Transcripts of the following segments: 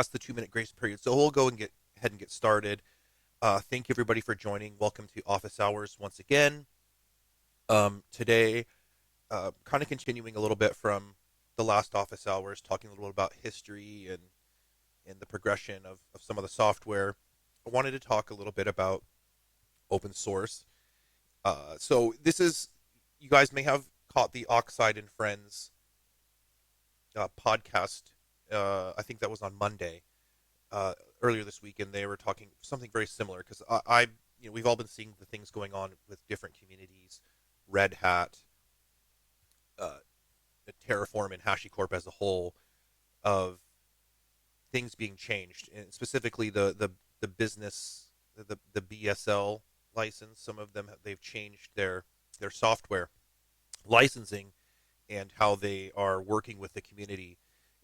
past the 2 minute grace period. So we'll go and get ahead and get started. Thank you everybody for joining. Welcome to Office Hours once again. Today, kind of continuing a little bit from the last Office Hours, talking a little bit about history and the progression of some of the software. I wanted to talk a little bit about open source. So this is, you guys may have caught the Oxide and Friends podcast. I think that was on Monday earlier this week, and they were talking something very similar because we've all been seeing the things going on with different communities, Red Hat, uh, Terraform, and HashiCorp as a whole, of things being changed, and specifically the business, the BSL license. Some of them they've changed their software licensing and how they are working with the community.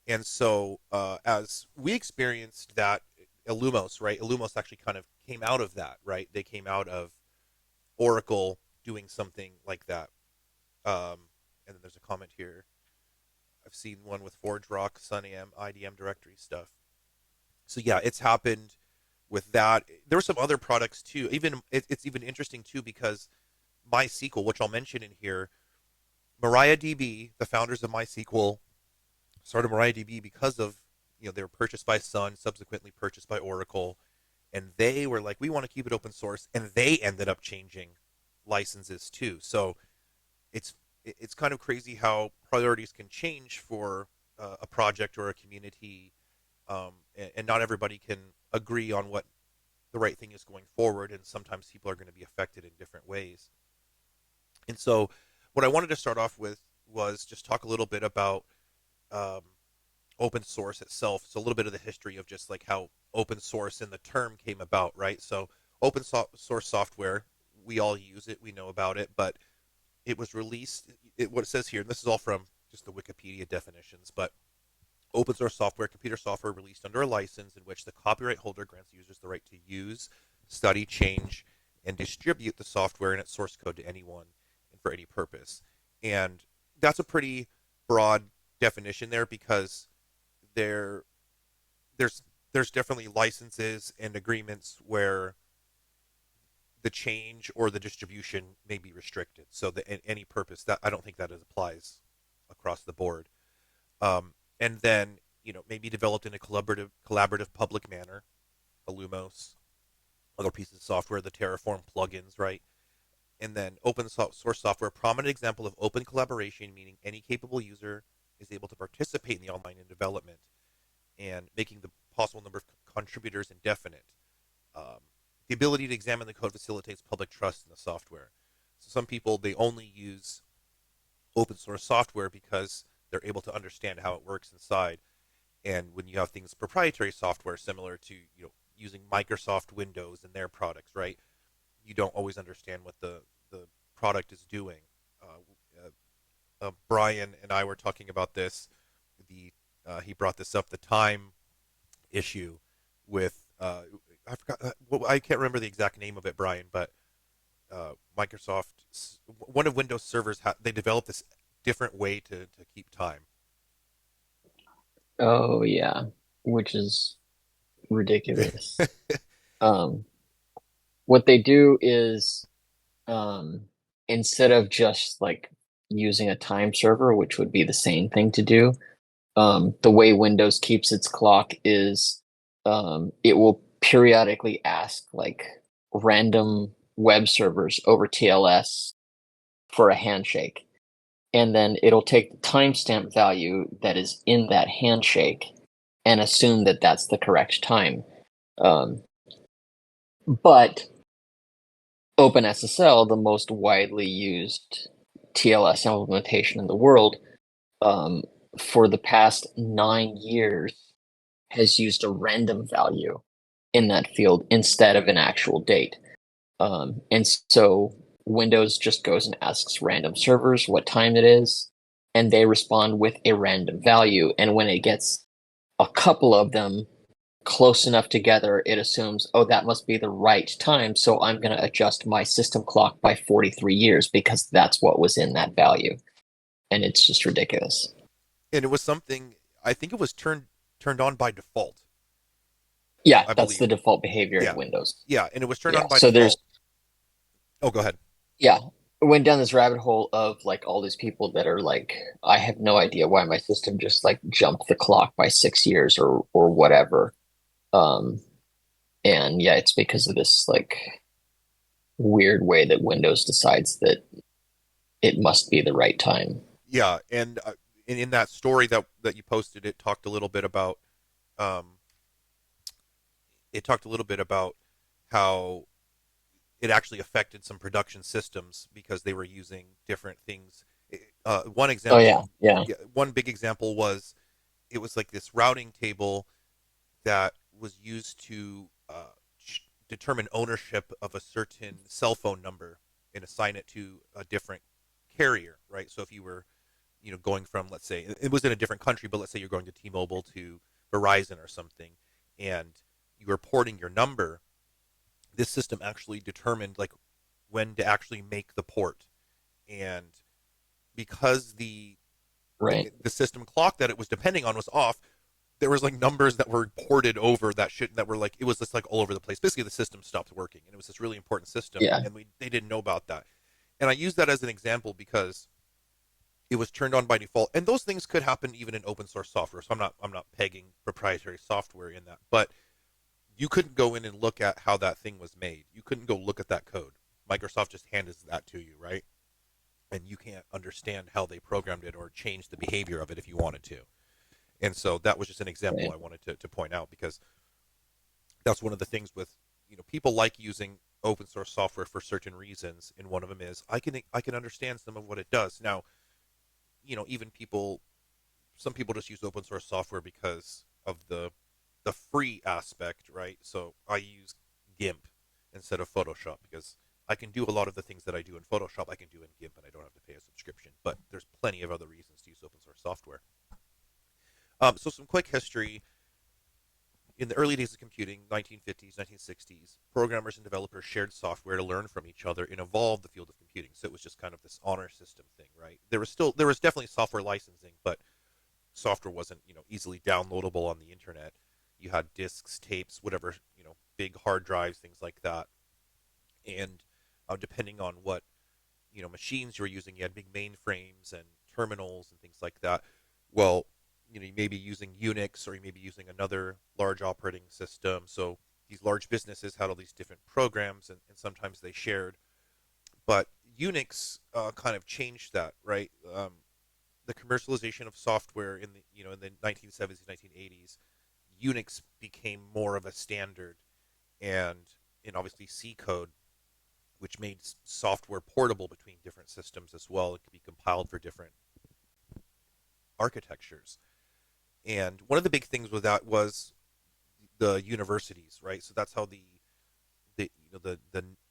And so, as we experienced that, Illumos, right? Illumos actually kind of came out of that, right? They came out of Oracle doing something like that. And then there's a comment here. I've seen one with ForgeRock, SunAM, IDM directory stuff. So yeah, it's happened with that. There were some other products too. It's even interesting too because MySQL, which I'll mention in here, MariaDB, the founders of MySQL, started MariaDB because of, they were purchased by Sun, subsequently purchased by Oracle, and they were like, we want to keep it open source, and they ended up changing licenses too. So it's it's kind of crazy how priorities can change for a project or a community, and not everybody can agree on what the right thing is going forward, and sometimes people are going to be affected in different ways. And so, what I wanted to start off with was just talk a little bit about um, open source itself. So a little bit of the history of just like how open source and the term came about, right? So source software, we all use it, we know about it, but it was released. What it says here, and this is all from just the Wikipedia definitions, but open source software, computer software released under a license in which the copyright holder grants users the right to use, study, change, and distribute the software and its source code to anyone and for any purpose. And that's a pretty broad definition there because there there's there's definitely licenses and agreements where the change or the distribution may be restricted. So that any purpose, that I don't think that applies across the board. And then maybe developed in a collaborative public manner, Illumos, other pieces of software, the Terraform plugins, right? And then source software, prominent example of open collaboration, meaning any capable user is able to participate in the online development and making the possible number of contributors indefinite. Um, the ability to examine the code facilitates public trust in the software. So some people, they only use open source software because they're able to understand how it works inside. And when you have things proprietary software similar to using Microsoft Windows and their products, right? You don't always understand what the product is doing. Brian and I were talking about this. He brought this up, the time issue with I forgot, I can't remember the exact name of it, Brian, but Microsoft, one of Windows servers, they developed this different way to keep time. Oh yeah, which is ridiculous. Um, what they do is um, instead of just like using a time server, which would be the same thing to do, the way Windows keeps its clock is it will periodically ask like random web servers over TLS for a handshake, and then it'll take the timestamp value that is in that handshake and assume that that's the correct time. Um, but OpenSSL, the most widely used TLS implementation in the world, um, for the past 9 years has used a random value in that field instead of an actual date. And so Windows just goes and asks random servers what time it is, and they respond with a random value. And when it gets a couple of them close enough together, it assumes, oh, that must be the right time. So I'm going to adjust my system clock by 43 years because that's what was in that value. And it's just ridiculous. And it was something, I think it was turned on by default. Yeah, I that's believe. the default behavior in Yeah, Windows. yeah, and it was turned Yeah. on by So there's default. Oh, go ahead. yeah, it went down this rabbit hole of like all these people that are like, I have no idea why my system just like jumped the clock by 6 years or whatever. Um, and yeah, it's because of this like weird way that Windows decides that it must be the right time. Yeah, and in that story that you posted, um, it talked a little bit about how it actually affected some production systems because they were using different things. One Oh example, yeah, yeah, yeah, one big example was it was like this routing table that was used to determine ownership of a certain cell phone number and assign it to a different carrier, right? So if you were, going from, let's say, it was in a different country, but let's say you're going to T-Mobile to Verizon or something, and you were porting your number, this system actually determined like when to actually make the port, and because the, right. the system clock that it was depending on was off, there was like numbers that were ported over that shit that were like it was just like all over the place. Basically, the system stopped working, and it was this really important system, Yeah, and they didn't know about that. And I use that as an example because it was turned on by default, and those things could happen even in open source software. So I'm not pegging proprietary software in that, but you couldn't go in and look at how that thing was made. You couldn't go look at that code. Microsoft just hands that to you, right? And you can't understand how they programmed it or change the behavior of it if you wanted to. And so that was just an example right. I wanted to point out because that's one of the things with people like using open source software for certain reasons, and one of them is I can understand some of what it does. Now, even some people just use open source software because of the free aspect, right? So I use GIMP instead of Photoshop because I can do a lot of the things that I do in Photoshop I can do in GIMP, and I don't have to pay a subscription. But there's plenty of other reasons to use open source software. So some quick history. In the early days of computing, 1950s, 1960s, programmers and developers shared software to learn from each other and evolve the field of computing. So it was just kind of this honor system thing, right? There was definitely software licensing, but software wasn't easily downloadable on the internet. You had disks, tapes, whatever, big hard drives, things like that. And depending on what machines you were using, you had big mainframes and terminals and things like that. Well, you may be using Unix or you may be using another large operating system. So these large businesses had all these different programs, and sometimes they shared. But Unix kind of changed that, right? The commercialization of software in the 1970s, 1980s, Unix became more of a standard, and obviously C code, which made software portable between different systems as well. It could be compiled for different architectures. And one of the big things with that was the universities, right? So that's how the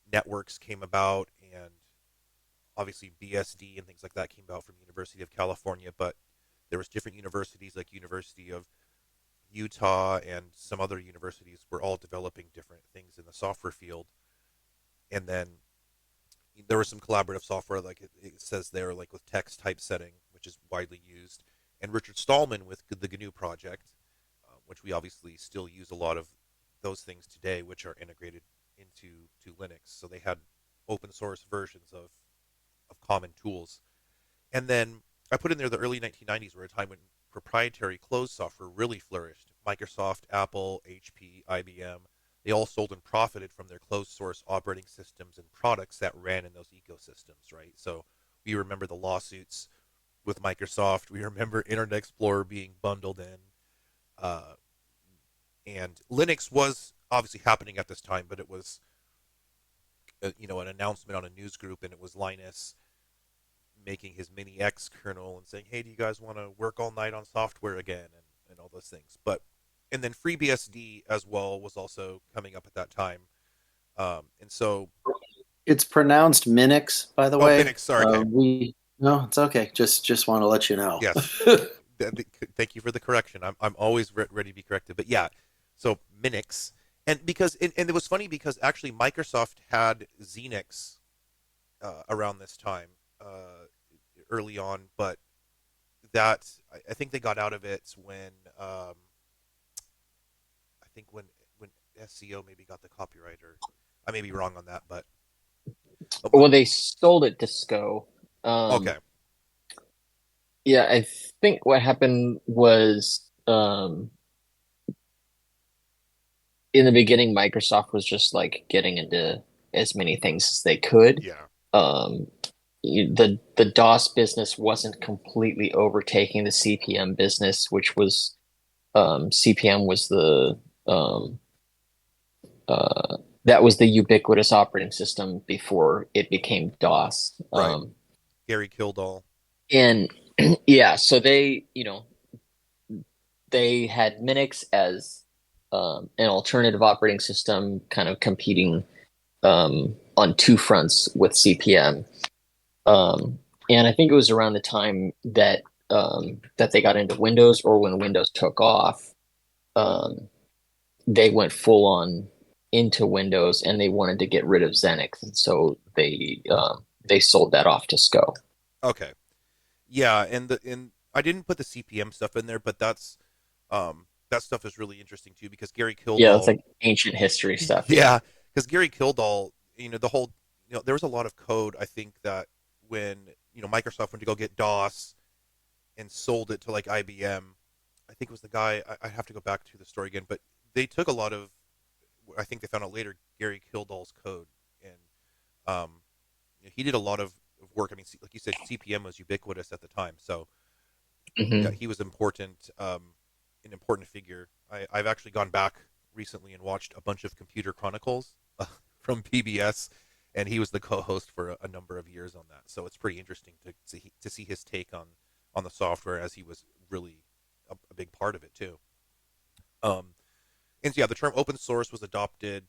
networks came about, and obviously BSD and things like that came about from University of California. But there was different universities like University of Utah and some other universities were all developing different things in the software field. And then there was some collaborative software, like it says there, like with text typesetting, which is widely used, and Richard Stallman with the GNU project, which we obviously still use a lot of those things today, which are integrated into Linux. So they had open source versions of common tools. And then I put in there the early 1990s were a time when proprietary closed software really flourished. Microsoft, Apple, HP, IBM, they all sold and profited from their closed source operating systems and products that ran in those ecosystems, right? So we remember the lawsuits with Microsoft. We remember Internet Explorer being bundled in. Uh, and Linux was obviously happening at this time, but it was, an announcement on a news group, and it was Linus making his mini X kernel and saying, "Hey, do you guys want to work all night on software again?" and all those things. But and then FreeBSD as well was also coming up at that time. And so, It's pronounced Minix, by the oh, way. Minix. Sorry. Okay. We no, it's okay. Just want to let you know. Yes. Thank you for the correction. I'm always ready to be corrected. But yeah, so Minix, and it was funny because actually Microsoft had Xenix around this time, early on, but that I think they got out of it when I think when when SCO maybe got the copyright, or I may be wrong on that, but Well, they sold it to SCO. okay, Yeah, I think what happened was in the beginning, Microsoft was just like getting into as many things as they could. yeah, Um, the DOS business wasn't completely overtaking the CP/M business, which was CP/M was the um, that was the ubiquitous operating system before it became DOS. right. Gary Kildall, And yeah, so they had Minix as an alternative operating system, kind of competing on two fronts with CP/M. Um, and I think it was around the time that they got into Windows, or when Windows took off, um, they went full on into Windows, and they wanted to get rid of Xenix, and so they sold that off to SCO. okay, yeah, and I didn't put the CPM stuff in there, but that stuff is really interesting too because Gary Yeah, it's Kildall, like ancient history stuff. Yeah. yeah, because Gary Kildall, the whole, there was a lot of code. I think that when Microsoft went to go get DOS and sold it to like IBM, I think it was the guy. I have to go back to the story again, but they took a lot of. I think they found out later Gary Kildall's code, and he did a lot of work. I mean, like you said, CPM was ubiquitous at the time, so yeah, Hmm. he was important, an important figure. I've actually gone back recently and watched a bunch of Computer Chronicles from PBS, and he was the co-host for a number of years on that. So it's pretty interesting to see his take on the software, as he was really a big part of it too. Um, and so, yeah, the term open source was adopted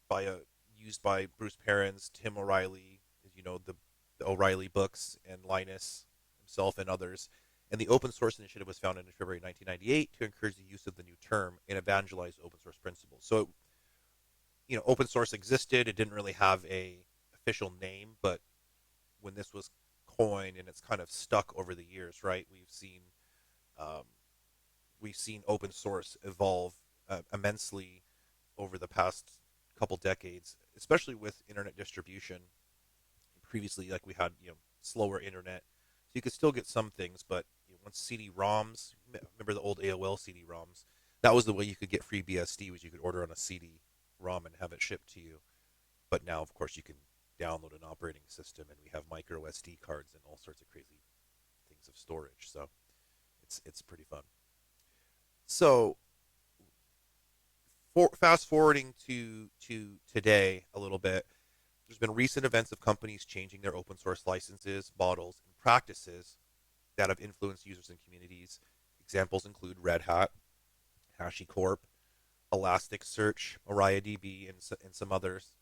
by a used by Bruce Perens, Tim O'Reilly, the O'Reilly books, and Linus himself and others. And the open source initiative was founded in February 1998 to encourage the use of the new term and evangelize open source principles. So, open source existed. It didn't really have a official name, but when this was coined, and it's kind of stuck over the years, right? Um, we've seen open source evolve immensely over the past couple decades, especially with internet distribution. Previously, like, we had slower internet, so you could still get some things, but once CD-ROMs, remember the old AOL CD-ROMs? That was the way you could get free BSD, was you could order on a CD-ROM and have it shipped to you. But now, of course, you can download an operating system, and we have micro SD cards and all sorts of crazy things of storage. So it's pretty fun. So, fast forwarding to today a little bit, there's been recent events of companies changing their open source licenses, models, and practices that have influenced users and communities. Examples include Red Hat, HashiCorp, Elasticsearch, MariaDB, and some others.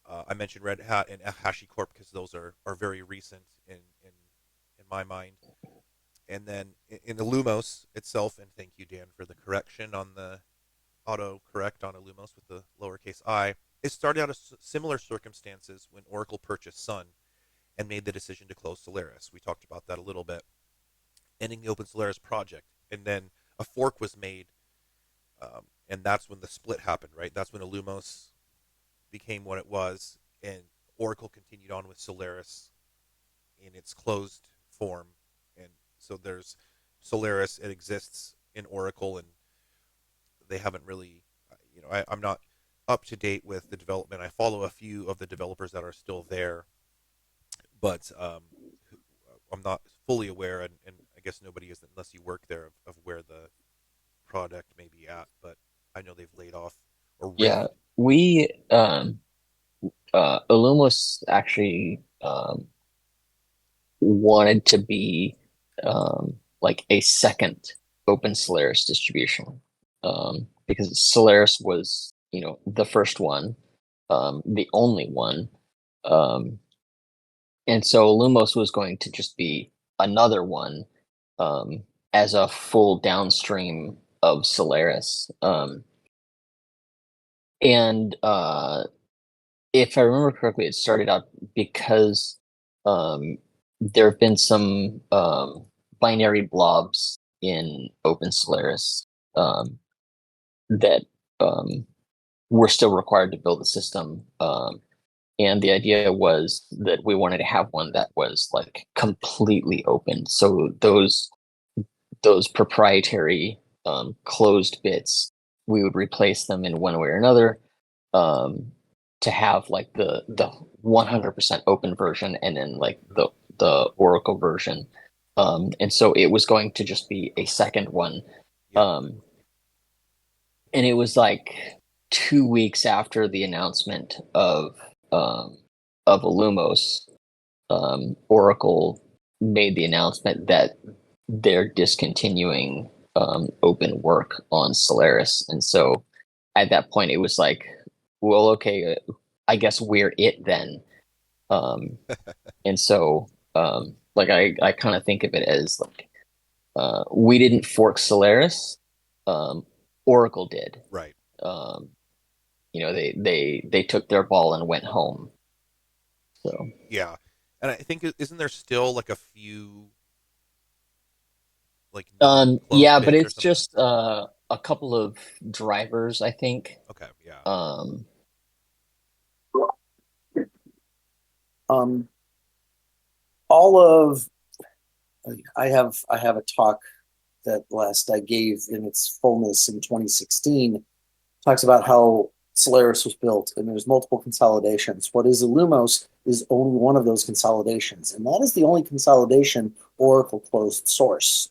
I mentioned Red Hat and HashiCorp because those are very recent in my mind. And then in the Lumos itself, and thank you, Dan, for the correction on the auto correct on Illumos with the lowercase I. It started out of similar circumstances when Oracle purchased Sun and made the decision to close Solaris. We talked about that a little bit, ending the Open Solaris project. And then a fork was made, and that's when the split happened, right? That's when Illumos became what it was, and Oracle continued on with Solaris in its closed form. And so there's Solaris, it exists in Oracle, and they haven't really, I'm not up to date with the development. I follow a few of the developers that are still there, but I'm not fully aware, and I guess nobody is unless you work there, of where the product may be at. But I know they've laid off or Yeah, riffed. we Illumos actually wanted to be like a second Open Solaris distribution, because Solaris was, the first one, the only one, um, and so Illumos was going to just be another one, um, as a full downstream of Solaris. And if I remember correctly, it started out because um, there have been some binary blobs in Open Solaris, um, that we're still required to build a system. And the idea was that we wanted to have one that was like completely open. So those proprietary closed bits, we would replace them in one way or another, to have like the 100% open version and then like the Oracle version. And so it was going to just be a second one. And it was like 2 weeks after the announcement of Illumos, Oracle made the announcement that they're discontinuing open work on Solaris. And so at that point, it was like, well, okay, I guess we're it then. And so, like, I kind of think of it as like, we didn't fork Solaris, Oracle did. Right. They took their ball and went home. So yeah, and I think isn't there still like a few like yeah, but it's just a couple of drivers, I think. Okay, yeah. All of I have a talk that last I gave in its fullness in 2016 talks about how Solaris was built and there's multiple consolidations. What is Illumos is only one of those consolidations, and that is the only consolidation Oracle closed source.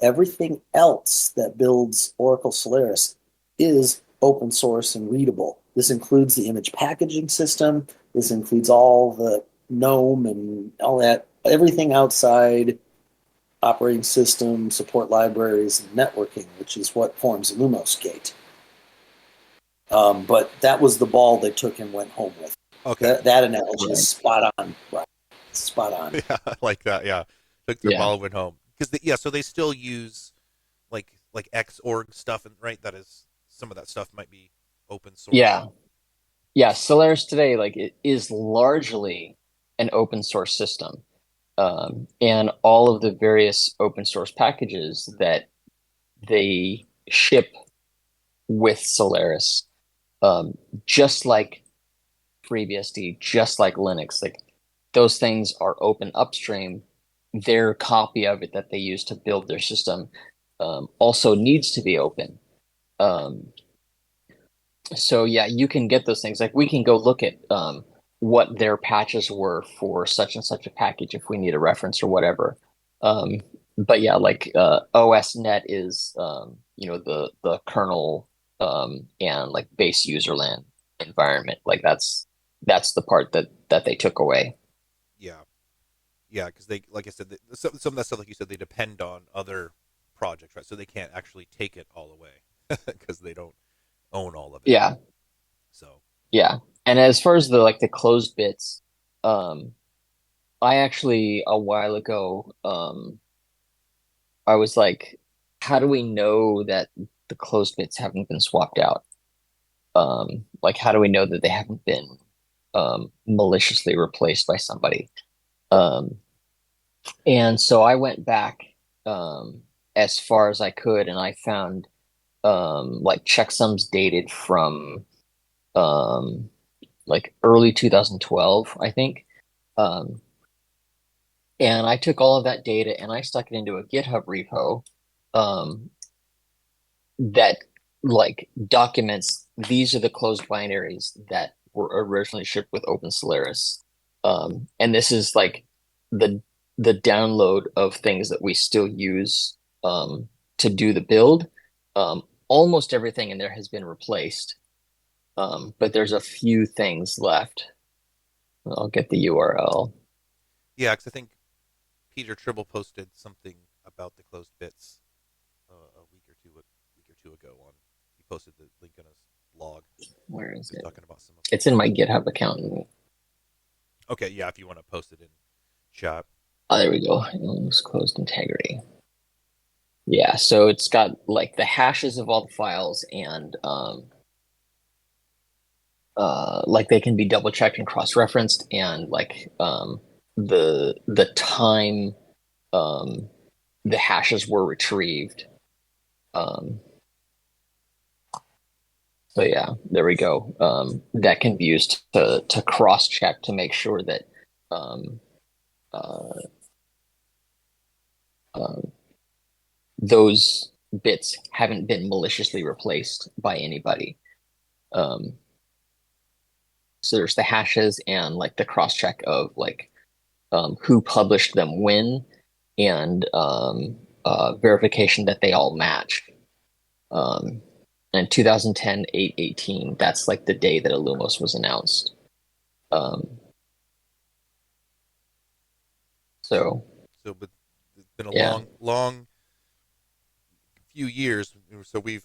Everything else that builds Oracle Solaris is open source and readable. This includes the image packaging system. This includes all the GNOME and all that, everything outside operating system, support libraries, and networking, which is what forms Illumos Gate. But that was the ball they took and went home with. Okay. That analogy is spot on. Right. Spot on. Yeah, I like that. Yeah. Took their ball and went home. Because so they still use like Xorg stuff, and right, that is some of that stuff might be open source. Yeah, Solaris today, like, it is largely an open source system. And all of the various open source packages that they ship with Solaris, just like FreeBSD, just like Linux, like those things are open upstream. Their copy of it that they use to build their system also needs to be open. So yeah, you can get those things. Like we can go look at what their patches were for such and such a package if we need a reference or whatever. But yeah, like OSNet is the kernel and like base userland environment. Like that's the part that they took away. Yeah, because they, like I said, some of that stuff, like you said, they depend on other projects, right? So they can't actually take it all away because they don't own all of it. Yeah. So yeah, and as far as the closed bits, I actually a while ago, I was like, how do we know that the closed bits haven't been swapped out? Like, how do we know that they haven't been maliciously replaced by somebody? And so I went back as far as I could, and I found like checksums dated from like early 2012, I think. And I took all of that data and I stuck it into a GitHub repo that like documents these are the closed binaries that were originally shipped with Open Solaris. And this is like the download of things that we still use to do the build. Almost everything in there has been replaced. But there's a few things left. I'll get the URL. Yeah, because I think Peter Tribble posted something about the closed bits a week or two ago. He posted the link on his blog. Where is it? Talking about some. It's in my GitHub account. Okay, yeah, if you want to post it in chat. Oh, there we go. It's closed integrity. Yeah, so it's got like the hashes of all the files and like they can be double checked and cross referenced, and like the time the hashes were retrieved. So yeah, there we go. That can be used to cross check to make sure that um, uh, uh, those bits haven't been maliciously replaced by anybody. Um, so there's the hashes and like the cross check of like who published them when and verification that they all match. Um, and 2010 8/18, that's like the day that Illumos was announced. Um, so So, but it's been a yeah, long few years. So we've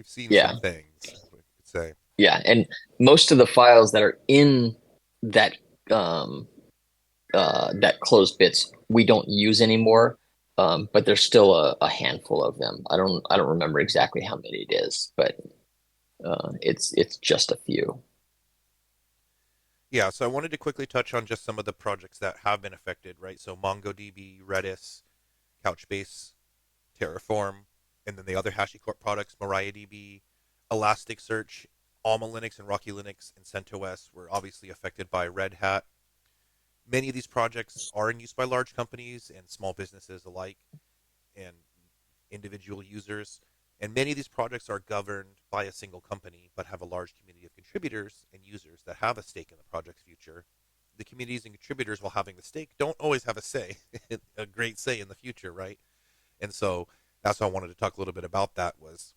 seen some yeah, things. We could say. yeah. And most of the files that are in that um, that closed bits we don't use anymore. But there's still a handful of them. I don't remember exactly how many it is, but it's just a few. Yeah, so I wanted to quickly touch on just some of the projects that have been affected, right? So MongoDB, Redis, Couchbase, Terraform, and then the other HashiCorp products, MariaDB, Elasticsearch, Alma Linux and Rocky Linux, and CentOS were obviously affected by Red Hat. Many of these projects are in use by large companies and small businesses alike, and individual users. And many of these projects are governed by a single company, but have a large community of contributors and users that have a stake in the project's future. The communities and contributors, while having the stake, don't always have a say, a great say in the future, right? And so that's why I wanted to talk a little bit about that, was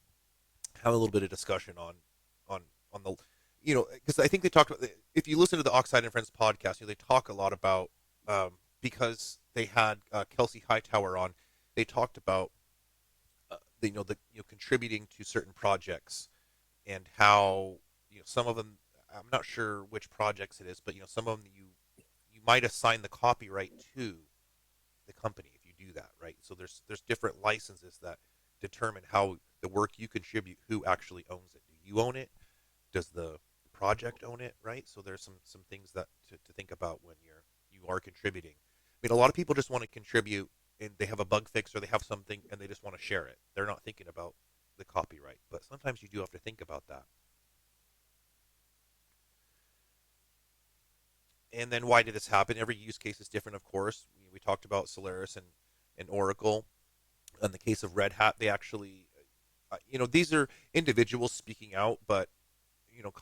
have a little bit of discussion on on the, because I think they talked about, if you listen to the Oxide and Friends podcast, they talk a lot about, because they had Kelsey Hightower on, they talked about contributing to certain projects, and how some of them, I'm not sure which projects it is, but some of them you might assign the copyright to the company if you do that, right? So there's different licenses that determine how the work you contribute, who actually owns it. Do you own it? Does the project own it, right? So there's some things that to think about when you are contributing. I mean, a lot of people just want to contribute, and they have a bug fix or they have something and they just want to share it. They're not thinking about the copyright, but sometimes you do have to think about that. And then why did this happen? Every use case is different, of course. We talked about Solaris and Oracle. In the case of Red Hat, they actually, these are individuals speaking out, but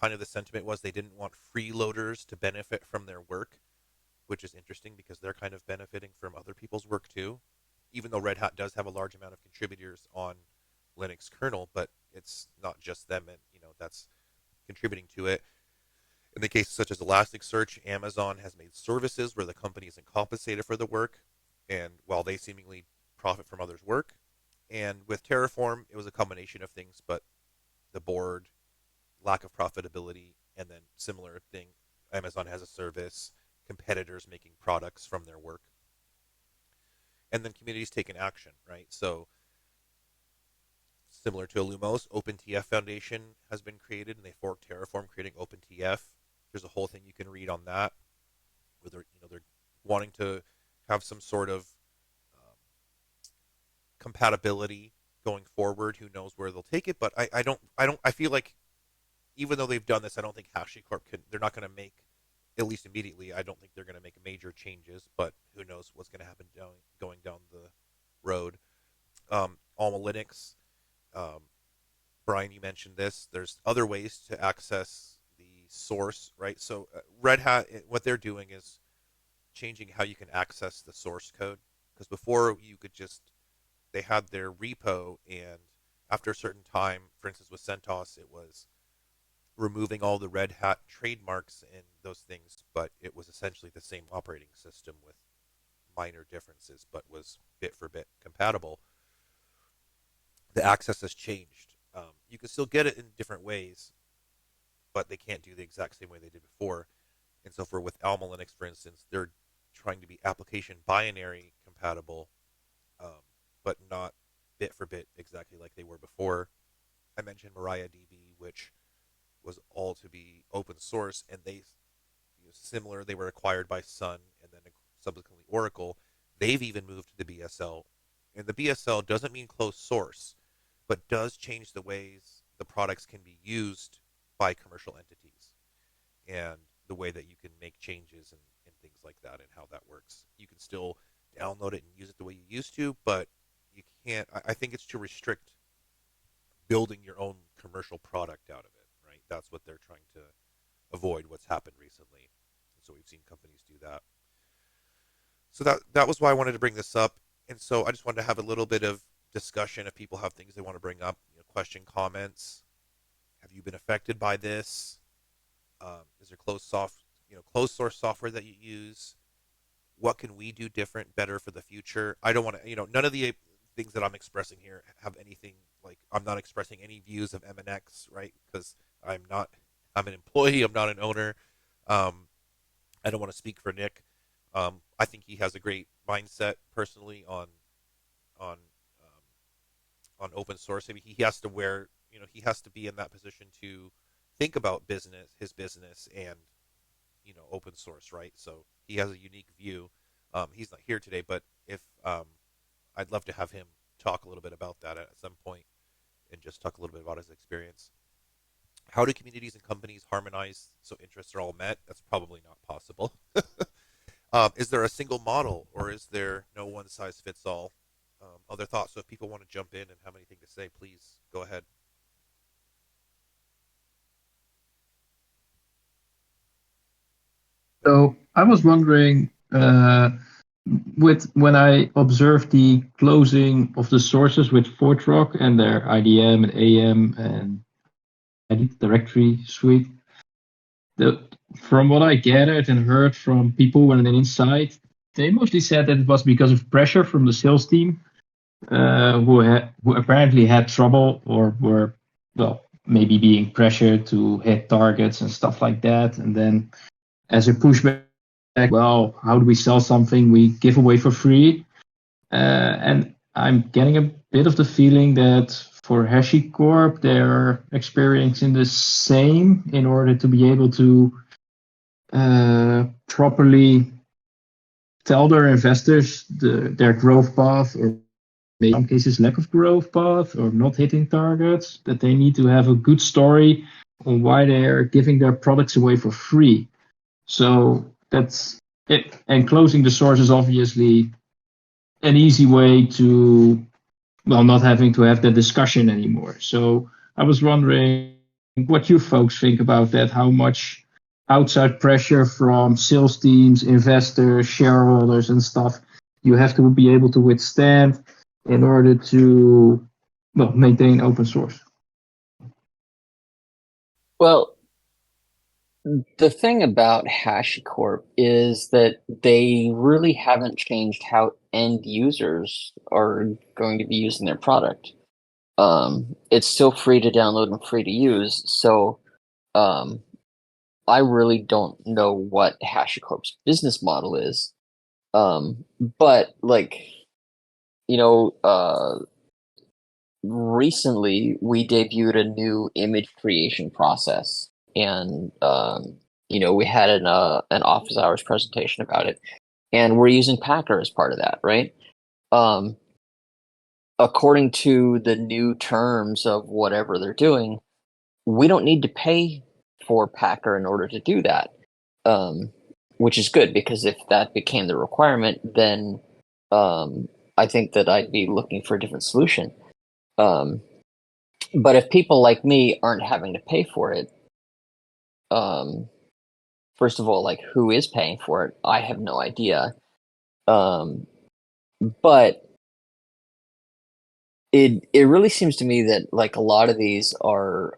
kind of the sentiment was they didn't want freeloaders to benefit from their work, which is interesting because they're kind of benefiting from other people's work too. Even though Red Hat does have a large amount of contributors on Linux kernel, but it's not just them, and that's contributing to it. In the cases such as Elasticsearch, Amazon has made services where the company isn't compensated for the work, and while they seemingly profit from others' work. And with Terraform, it was a combination of things, but the board, lack of profitability, and then similar thing. Amazon has a service, competitors making products from their work, and then communities taking action, right? So similar to Illumos, OpenTF Foundation has been created, and they forked Terraform, creating OpenTF. There's a whole thing you can read on that, where they're wanting to have some sort of um, compatibility going forward. Who knows where they'll take it? But I feel like even though they've done this, I don't think HashiCorp can. They're not going to make, at least immediately. I don't think they're going to make major changes. But who knows what's going to happen going down the road. Alma Linux. Um, Brian, you mentioned this. There's other ways to access the source, right? So Red Hat, what they're doing is changing how you can access the source code. Because before you could just, they had their repo, and after a certain time, for instance with CentOS, it was removing all the Red Hat trademarks and those things, but it was essentially the same operating system with minor differences, but was bit for bit compatible. The access has changed. You can still get it in different ways, but they can't do the exact same way they did before. And so, for with Alma Linux, for instance, they're trying to be application binary compatible, um, but not bit for bit exactly like they were before. I mentioned MariaDB, which was all to be open source, and they, similar. They were acquired by Sun and then subsequently Oracle. They've even moved to the BSL, and the BSL doesn't mean closed source, but does change the ways the products can be used by commercial entities, and the way that you can make changes and things like that, and how that works. You can still download it and use it the way you used to, but you can't. I think it's to restrict building your own commercial product out of it, right? That's what they're trying to avoid. What's happened recently, so we've seen companies do that. So that was why I wanted to bring this up, and so I just wanted to have a little bit of discussion. If people have things they want to bring up, question, comments. Have you been affected by this? Is there closed source software that you use? What can we do different, better for the future? I don't want to, none of the things that I'm expressing here have anything like I'm not expressing any views of MNX, right? Because I'm an employee, I'm not an owner. Um, I don't want to speak for Nick. I think he has a great mindset personally on open source. I mean, he has to he has to be in that position to think about his business, and open source, right? So he has a unique view. He's not here today, but if I'd love to have him talk a little bit about that at some point, and just talk a little bit about his experience. How do communities and companies harmonize so interests are all met? That's probably not possible. Is there a single model, or is there no one size fits all? Other thoughts? So if people want to jump in and have anything to say, please go ahead. So I was wondering, with when I observed the closing of the sources with ForgeRock and their IDM and AM and Edit directory suite, from what I gathered and heard from people when inside, they mostly said that it was because of pressure from the sales team, who apparently had trouble or were, well, maybe being pressured to hit targets and stuff like that, and then as a pushback, well, how do we sell something we give away for free? And I'm getting a bit of the feeling that for HashiCorp, they're experiencing the same in order to be able to properly tell their investors their growth path, or in some cases lack of growth path, or not hitting targets, that they need to have a good story on why they are giving their products away for free. So that's it. And closing the source is obviously an easy way to, well, not having to have that discussion anymore. So I was wondering what you folks think about that, how much outside pressure from sales teams, investors, shareholders, and stuff you have to be able to withstand in order to, well, maintain open source. Well, the thing about HashiCorp is that they really haven't changed how end users are going to be using their product. It's still free to download and free to use. So I really don't know what HashiCorp's business model is. But recently we debuted a new image creation process, and we had an office hours presentation about it, and we're using Packer as part of that, right? um, According to the new terms of whatever they're doing, we don't need to pay for Packer in order to do that, um, which is good, because if that became the requirement, then I think that I'd be looking for a different solution. But if people like me aren't having to pay for it, first of all, like, who is paying for it? I have no idea. But it really seems to me that, like, a lot of these are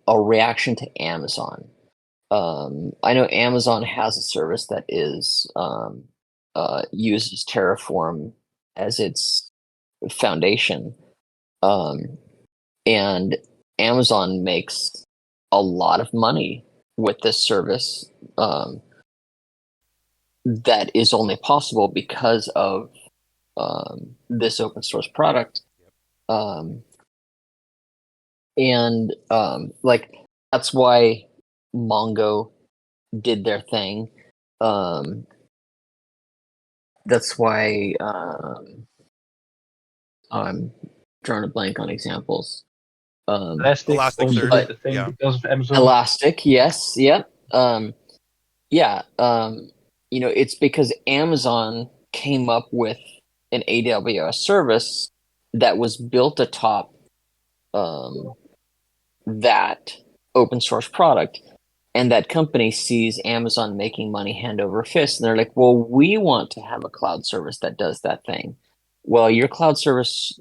a reaction to Amazon. I know Amazon has a service that is uses Terraform as its foundation, and Amazon makes a lot of money with this service, that is only possible because of this open source product. And like, that's why Mongo did their thing. That's why I'm drawing a blank on examples. Elastic also Elasticsearch, did the thing yeah. because of Amazon. Elastic, yes, yep. Yeah, it's because Amazon came up with an AWS service that was built atop um, that open source product. And that company sees Amazon making money hand over fist. And they're like, well, we want to have a cloud service that does that thing. Well, your cloud service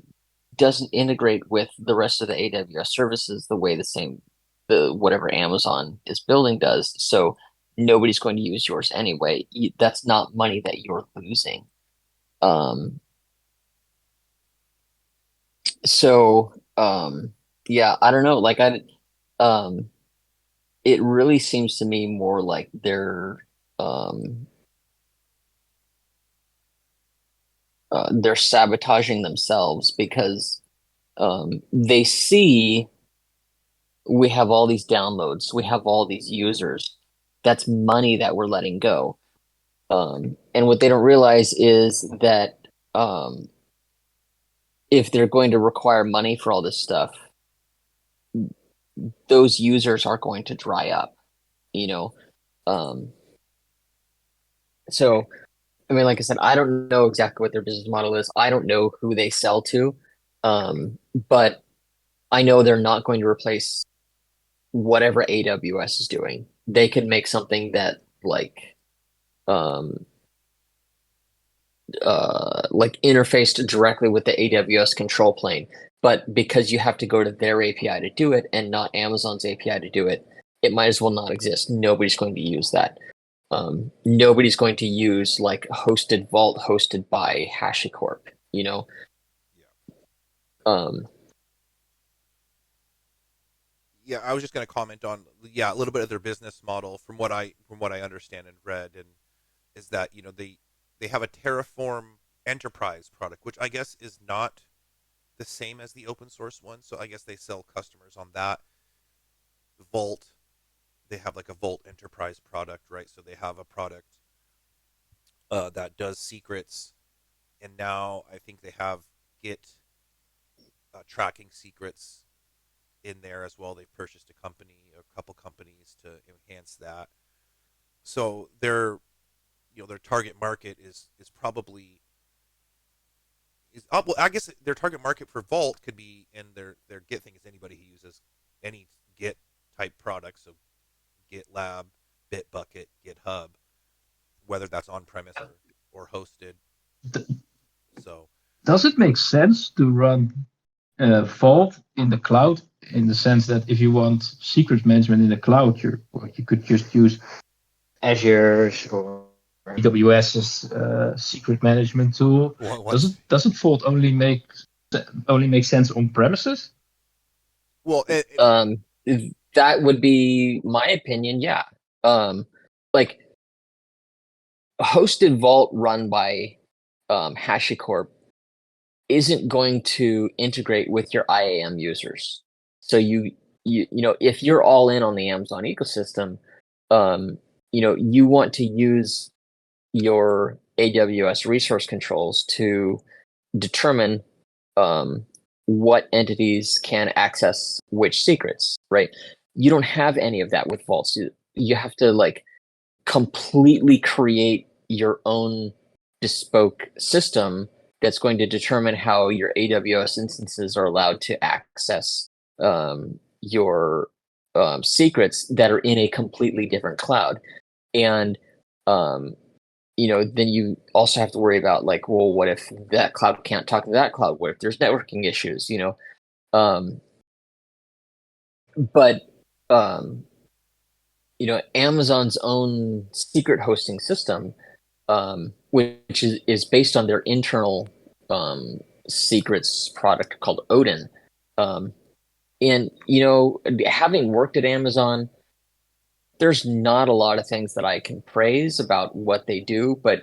doesn't integrate with the rest of the AWS services the way the whatever Amazon is building does. So nobody's going to use yours anyway. That's not money that you're losing. Yeah, I don't know. Um, it really seems to me more like um, they're sabotaging themselves because they see we have all these downloads, we have all these users. That's money that we're letting go. And what they don't realize is that if they're going to require money for all this stuff, those users are going to dry up, you know? Um, so, I mean, like I said, I don't know exactly what their business model is. I don't know who they sell to. But I know they're not going to replace whatever AWS is doing. They could make something that um interfaced directly with the AWS control plane. But because you have to go to their API to do it and not Amazon's API to do it, it might as well not exist. Nobody's going to use that. Nobody's going to use like hosted vault hosted by HashiCorp, you know? Um, Yeah, I was just going to comment on a little bit of their business model from what I understand and read, and is that they have a Terraform Enterprise product, which I guess is not the same as the open source one. So I guess they sell customers on that. Vault, they have like a Vault Enterprise product, right? So they have a product that does secrets, and now I think they have Git tracking secrets in there as well. They've purchased a couple companies to enhance that. So their target market is probably well, I guess their target market for Vault could be, and their Git thing is anybody who uses any Git type product, so GitLab, Bitbucket, GitHub, whether that's on premise or hosted. So Does it make sense to run Vault in the cloud in the sense that if you want secret management in the cloud, you could just use Azure's or AWS's secret management tool? Doesn't Vault only make sense on premises? Well, that would be my opinion. Yeah. Like hosted Vault run by HashiCorp isn't going to integrate with your IAM users. So if you're all in on the Amazon ecosystem, you want to use your AWS resource controls to determine what entities can access which secrets, right? You don't have any of that with Vault. So you have to like completely create your own bespoke system that's going to determine how your AWS instances are allowed to access your secrets that are in a completely different cloud. And then you also have to worry about like, well, what if that cloud can't talk to that cloud? What if there's networking issues? But Amazon's own secret hosting system, which is based on their internal secrets product called Odin. And having worked at Amazon, there's not a lot of things that I can praise about what they do, but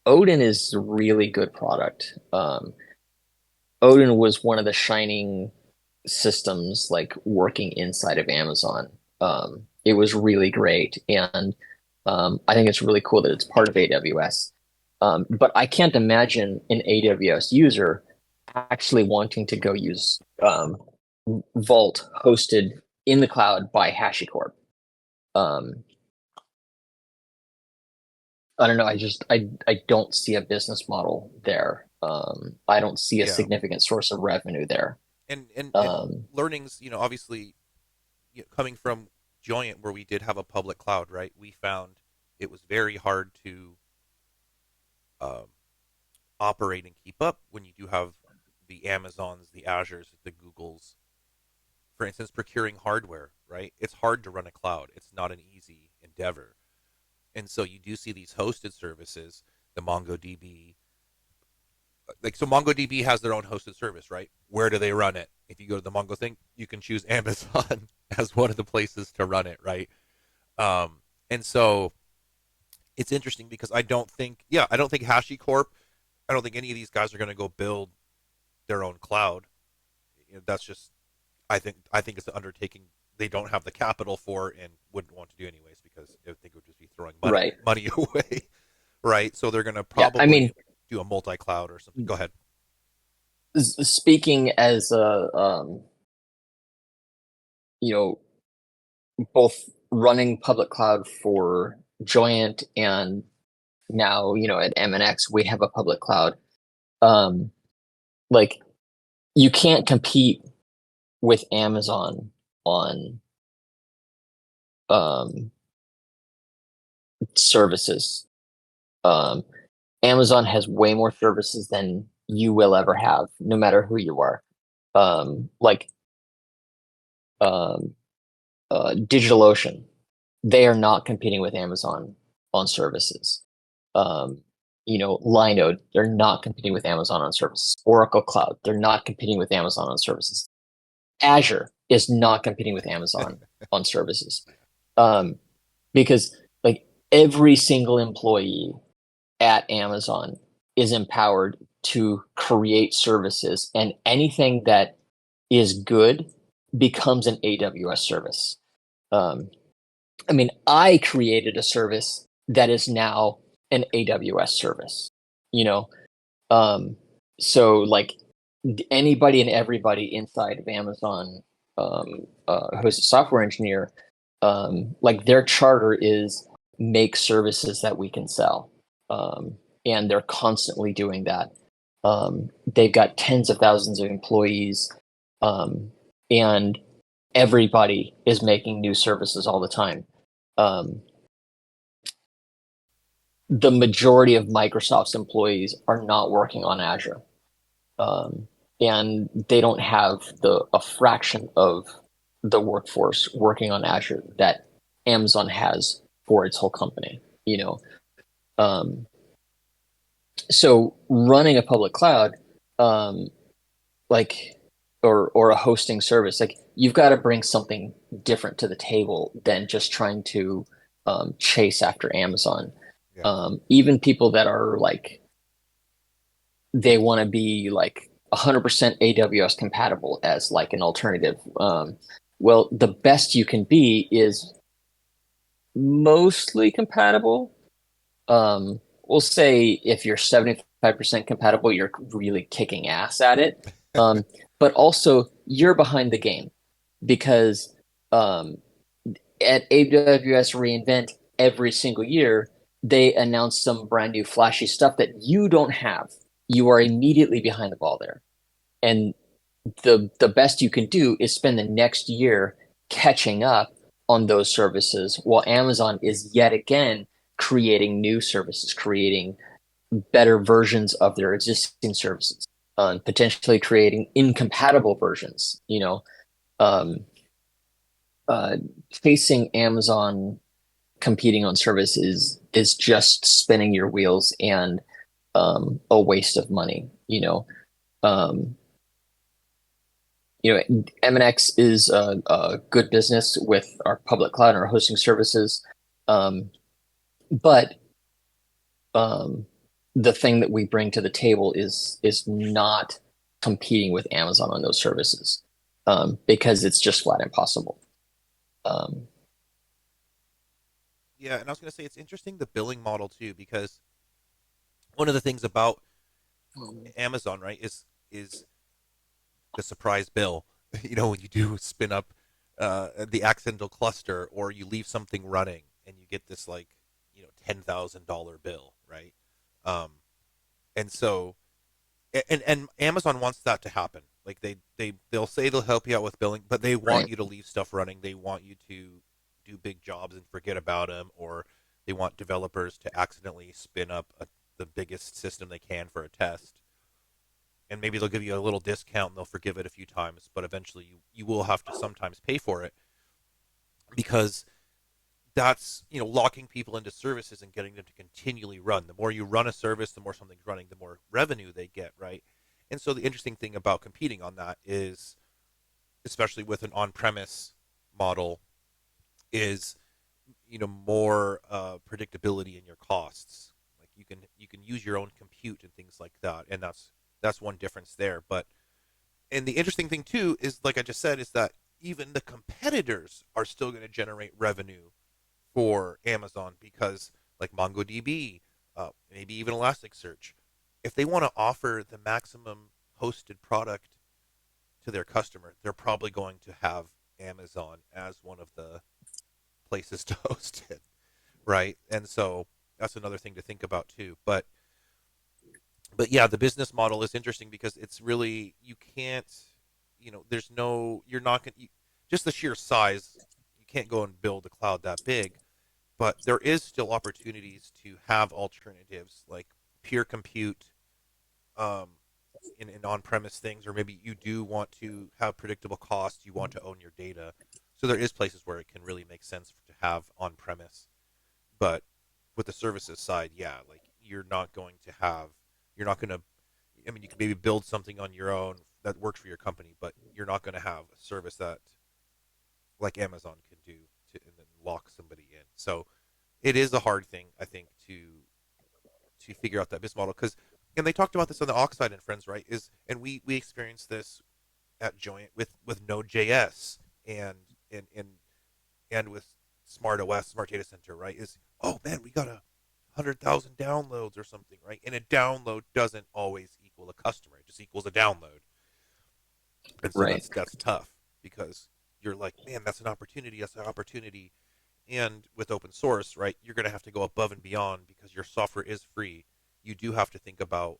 Odin is a really good product. Odin was one of the shining systems like working inside of Amazon. It was really great, and I think it's really cool that it's part of AWS. But I can't imagine an AWS user actually wanting to go use vault hosted in the cloud by HashiCorp. I don't know. I don't see a business model there. I don't see a Yeah, significant source of revenue there. and learnings, obviously, coming from Joyent, where we did have a public cloud, right? We found it was very hard to um, operate and keep up when you do have the Amazons, the Azures, the Googles. For instance, procuring hardware, right? It's hard to run a cloud. It's not an easy endeavor. And so you do see these hosted services, the MongoDB. Like, so MongoDB has their own hosted service, right? Where do they run it? If you go to the Mongo thing, you can choose Amazon as one of the places to run it, right? And so it's interesting because I don't think HashiCorp, I don't think any of these guys are going to go build their own cloud. That's just, I think it's an undertaking they don't have the capital for and wouldn't want to do anyways because I think it would just be throwing money Right. money away, right? So they're going to Yeah. I probably mean, do a multi-cloud or something. Go ahead. speaking as a, you know, both running public cloud for Joyent and now, at MNX, we have a public cloud. Like you can't compete with Amazon on um, services. Amazon has way more services than you will ever have, no matter who you are. Like DigitalOcean, they are not competing with Amazon on services. Linode, they're not competing with Amazon on services. Oracle Cloud, they're not competing with Amazon on services. Azure is not competing with Amazon on services. Because like every single employee at Amazon is empowered to create services, and anything that is good becomes an AWS service. I created a service that is now an AWS service, you know? So like anybody and everybody inside of Amazon, who's a software engineer, like their charter is make services that we can sell. And they're constantly doing that. They've got tens of thousands of employees, and everybody is making new services all the time. The majority of Microsoft's employees are not working on Azure, and they don't have a fraction of the workforce working on Azure that Amazon has for its whole company. So running a public cloud, like or a hosting service, like you've got to bring something different to the table than just trying to chase after Amazon. Yeah. Even people that are like they want to be like 100% AWS compatible as like an alternative. Well, the best you can be is mostly compatible. We'll say if you're 75% compatible, you're really kicking ass at it. But also you're behind the game because at AWS reInvent every single year, they announce some brand new flashy stuff that you don't have. You are immediately behind the ball there. And the best you can do is spend the next year catching up on those services while Amazon is yet again creating new services, creating better versions of their existing services, potentially creating incompatible versions. Chasing Amazon competing on services is just spinning your wheels and a waste of money. MNX is a good business with our public cloud and our hosting services, but the thing that we bring to the table is not competing with Amazon on those services, because it's just flat impossible. Yeah, and I was going to say it's interesting the billing model too, because one of the things about Amazon, right, is the surprise bill. when you do spin up the accidental cluster, or you leave something running and you get this like $10,000 bill, right? Um, and so and Amazon wants that to happen. Like they'll say they'll help you out with billing, but they want Right. you to leave stuff running. They want you to do big jobs and forget about them, or they want developers to accidentally spin up the biggest system they can for a test. And maybe they'll give you a little discount and they'll forgive it a few times, but eventually you will have to sometimes pay for it, because that's locking people into services and getting them to continually run. The more you run a service, the more something's running, the more revenue they get, right? And so the interesting thing about competing on that is, especially with an on-premise model, is more predictability in your costs. Like you can use your own compute and things like that, and that's one difference there. But and the interesting thing too is, like I just said, is that even the competitors are still going to generate revenue for Amazon, because like MongoDB, maybe even Elasticsearch, if they want to offer the maximum hosted product to their customer, they're probably going to have Amazon as one of the places to host it, right? And so that's another thing to think about too. But yeah, the business model is interesting because it's really, you can't, there's no, you're not going to, just the sheer size, you can't go and build a cloud that big, but there is still opportunities to have alternatives like peer compute, um, in on-premise things, or maybe you do want to have predictable costs, you want to own your data. So there is places where it can really make sense to have on-premise. But with the services side, yeah, like you're not going to, I mean, you can maybe build something on your own that works for your company, but you're not going to have a service that like Amazon can do and then lock somebody in. So it is a hard thing, I think, to figure out that business model, because and they talked about this on the Oxide and Friends, right? Is and we experienced this at Joint with Node.js and and and and with Smart OS, Smart Data Center, right? Is, oh man, we got 100,000 downloads or something, right? And a download doesn't always equal a customer; it just equals a download. And so Right. that's tough, because you're like, man, that's an opportunity. That's an opportunity. And with open source, right, you're going to have to go above and beyond because your software is free. You do have to think about,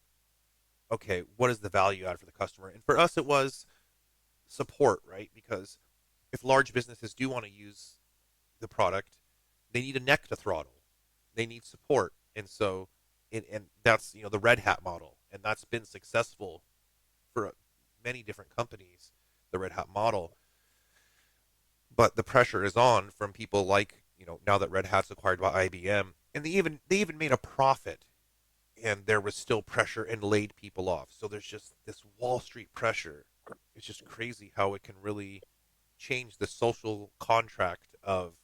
okay, what is the value add for the customer? And for us, it was support, right? Because if large businesses do want to use the product, they need a neck to throttle. They need support. And so, and that's, the Red Hat model. And that's been successful for many different companies, the Red Hat model. But the pressure is on from people like, now that Red Hat's acquired by IBM, and they even made a profit, and there was still pressure and laid people off. So there's just this Wall Street pressure. It's just crazy how it can really change the social contract of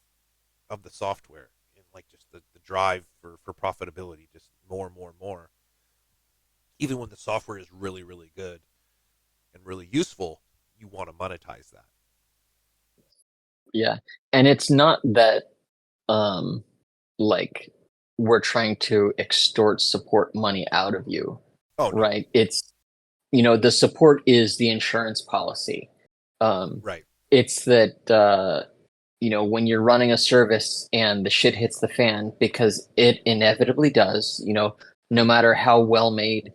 the software, and like just the drive for profitability, just more and more and more. Even when the software is really, really good and really useful, you want to monetize that. Yeah. And it's not that um like we're trying to extort support money out of you, Oh no. right? It's the support is the insurance policy. Um Right. it's that when you're running a service and the shit hits the fan, because it inevitably does, no matter how well made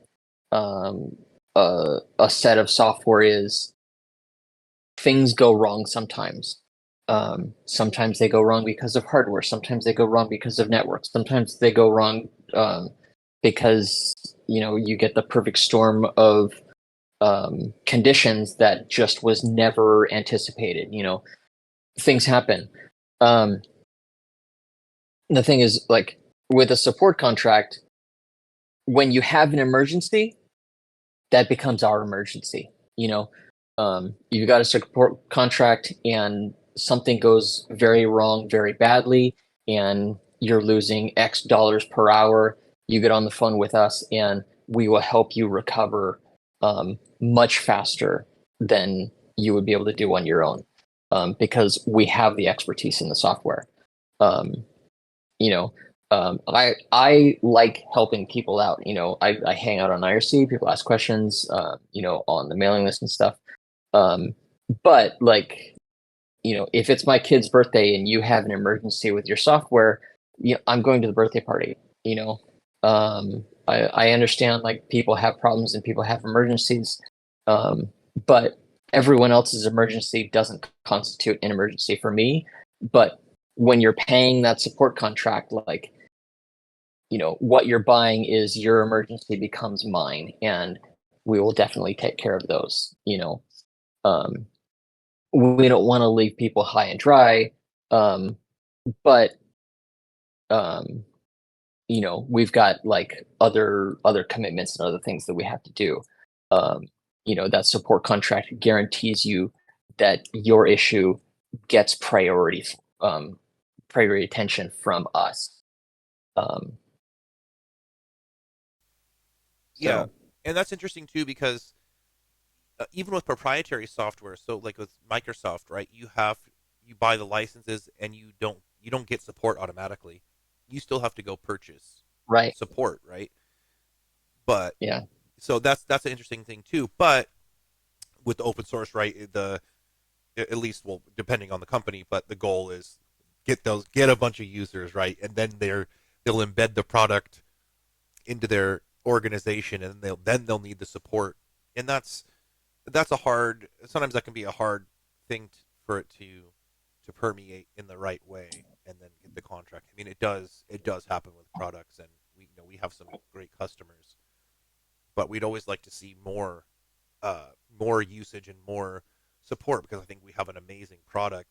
um a set of software is, things go wrong sometimes. Sometimes they go wrong because of hardware. Sometimes they go wrong because of networks. Sometimes they go wrong because you get the perfect storm of conditions that just was never anticipated. Things happen. Um, the thing is, like with a support contract, when you have an emergency, that becomes our emergency. You've got a support contract and something goes very wrong, very badly, and you're losing X dollars per hour. You get on the phone with us, and we will help you recover much faster than you would be able to do on your own, because we have the expertise in the software. Um, you know, I like helping people out. I hang out on IRC. People ask questions. On the mailing list and stuff. Um, but like, if it's my kid's birthday and you have an emergency with your software, I'm going to the birthday party. I understand like people have problems and people have emergencies, but everyone else's emergency doesn't constitute an emergency for me. But when you're paying that support contract, like, what you're buying is your emergency becomes mine, and we will definitely take care of those. Um, we don't want to leave people high and dry, but um, we've got like other commitments and other things that we have to do. That support contract guarantees you that your issue gets priority attention from us. Um, Yeah, so and that's interesting too because even with proprietary software, so like with Microsoft, right? You buy the licenses and you don't get support automatically. You still have to go purchase right, support, right? But yeah, so that's an interesting thing too. But with the open source, right? At least, well, depending on the company, but the goal is get a bunch of users, right? And then they'll embed the product into their organization, and they'll need the support. And that's a hard. Sometimes that can be a hard thing for it to permeate in the right way, and then get the contract. I mean, it does happen with products, and we have some great customers, but we'd always like to see more usage and more support because I think we have an amazing product.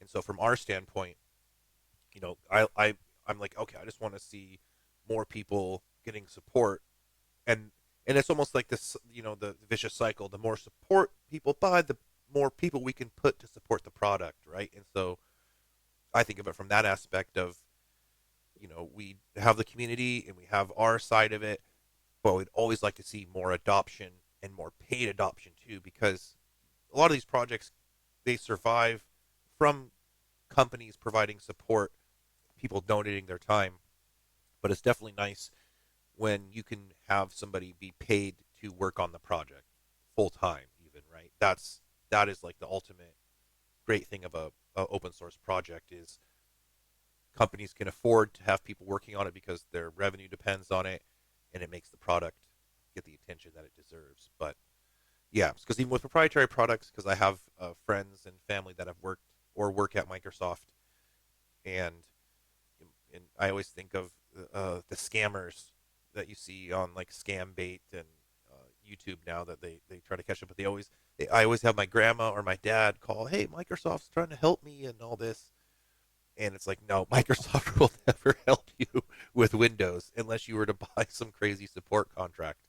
And so from our standpoint, I'm like, okay, I just want to see more people getting support, and it's almost like this, the vicious cycle. The more support people buy, the more people we can put to support the product, right? And so I think of it from that aspect of, we have the community and we have our side of it, but we'd always like to see more adoption and more paid adoption too, because a lot of these projects, they survive from companies providing support, people donating their time, but it's definitely nice when you can have somebody be paid to work on the project full time, even, right? That is like the ultimate great thing of a open source project is companies can afford to have people working on it because their revenue depends on it, and it makes the product get the attention that it deserves. But yeah, because even with proprietary products, because I have friends and family that have worked or work at Microsoft, and I always think of the scammers that you see on like Scambait and YouTube now that they try to catch up, but I always have my grandma or my dad call, hey, Microsoft's trying to help me and all this, and it's like, no, Microsoft will never help you with Windows unless you were to buy some crazy support contract.